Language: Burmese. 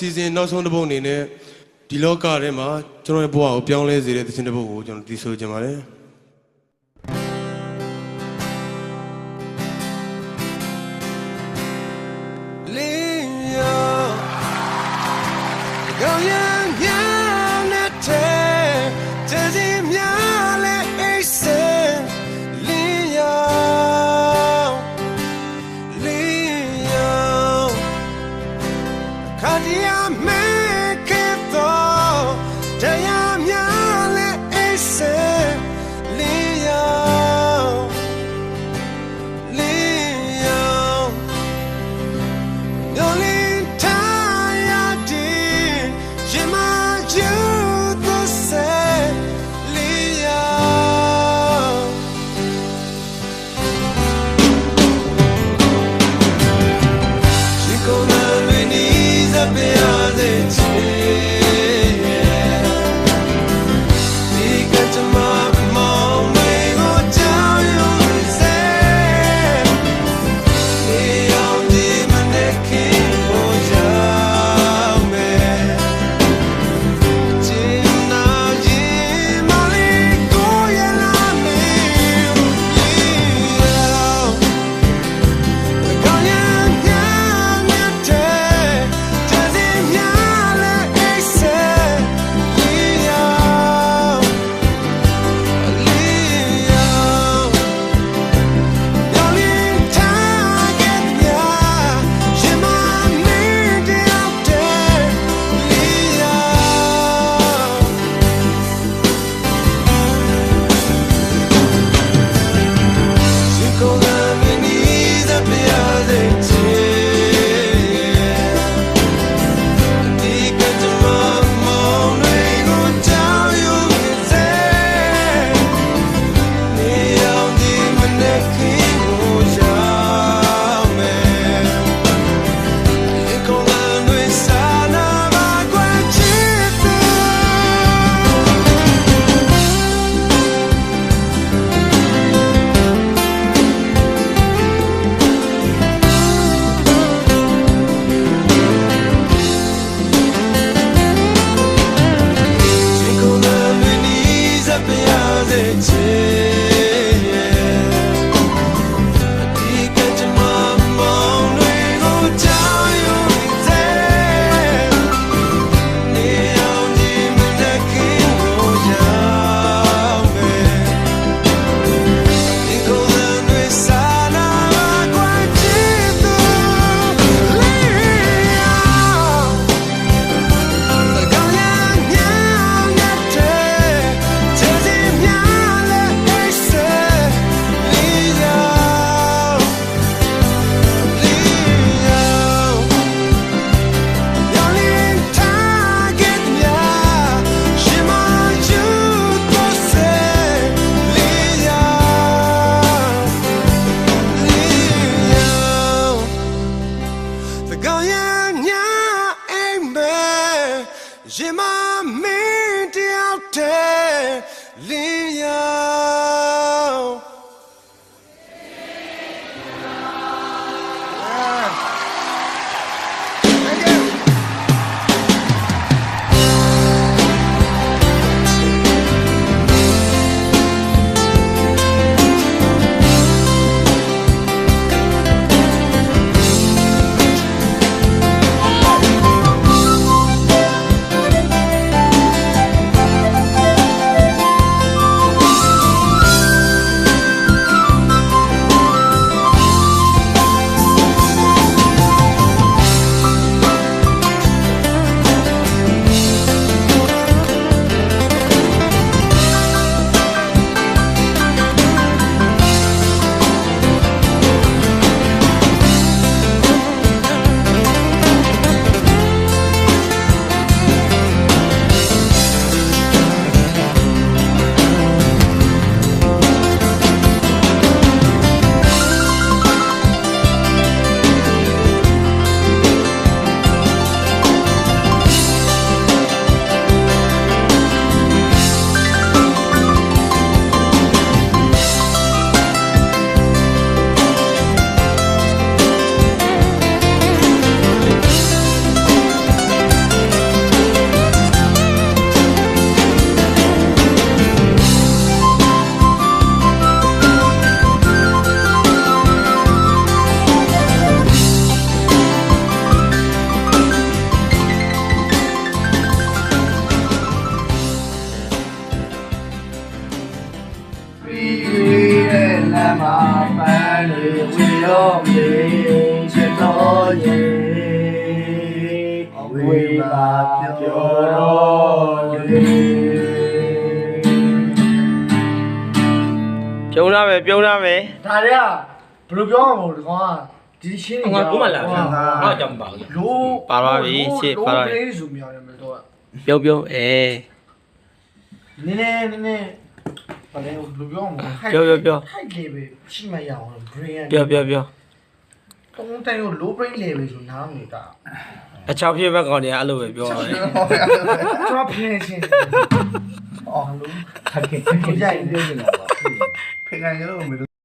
စီစဉ်နောက်ဆုံးတစ်ပုဒ်အနေနဲ့ဒီလောကထဲမှာကျွန်တော်ရဲ့ဘဝကိုပြောင်းလဲစေတဲ့သခြင်းတစ်ပုဒ်ကိုကျွန်တော်ဒီဆိုချင်ပါတယ်လင်းရောကောင်းရမ်းများနဲ့တဲ့တည်းများလဲအိစေလင်းရောခါဒီယာမဲကေတော့တရားများလဲအိစေလင်းရောမျိုးလင်းထားရတဲ့ရင်မကျူသူစေလင်းရောရှိကုန်တဲ့လူနီးစပ်ရတဲ့ချေဒီကတမမောင်မေကိုကြောက်ရွံ့စေဒီအောင်ဒီမနဲ့ခင်ကိုရောက်မယ်ချင်နာရင်မလေးကိုရလာမယ်ကောင်းရမ်းများနဲ့တဲ့တည်းများလဲအိစေလင်းရောမျိုးလင်းထားခဲ့များရင်မမင်းတယောက်တည်းလင်းရောရှိကုန်တဲ့လူနီးစပ်ရတဲ့ချေဒီကတမမောင်တွေကိုကြောက်ရွံ့စေနေအောင်ဒီမနဲ့ခင်ကိုရောက်မယ်ဒီကုန်တဲ့လူစာနာပါကွယ်ချစ်သူရှိကုန်တဲ့လူနီးစပ်ရတဲ့ချေဒီကတမမောင်တွေကိုကြောက်ရွံ့စေနေအောင်ဒီမနဲ့ခင်ကိုရောက်မယ်ဒီကုန်တဲ့လူစာနာပါကွယ်ချစ်သူလင်းရောကောင်းရမ်းများနဲ့တဲ့တည်းများလဲအိစေလင်းရောမျိုးလင်းထားခဲ့များရှင်မကျူသူစေလင်းရောThe going yeah amen ရင်မမင်းတယောက်တည်းလင်းရော ဝေးပါပြောတော်လေ ပြုံးရမယ်ပြုံးရမယ် ဒါတွေကဘယ်လိုပြောရမလဲဒီကောင်ကဒီရှင်းနေ ငါကိုမလာဘူးငါကြောင့်မပါဘူး လို့ ပါသွားပြီရှေ့ပါသွားပြီ လေးဆိုမြောင်ရမယ်တော့ ပြုံးပြုံးနည်းနည်းဘာလဲဘယ်လိုပြောမလဲ ပြော high level ရှိမှရအောင် brain ပြောတုံးတိုင်းကို low brain level ဆိုနားမနေတာ အချောင်းဖြစ်ဘက်ကောင်တွေကအဲ့လိုပဲပြောတယ် ကျွန်တော်ပြင်ချင်းအော်လို့ခက်ခဲကြိုက်နေတယ် ဖေကန်ရောမလို့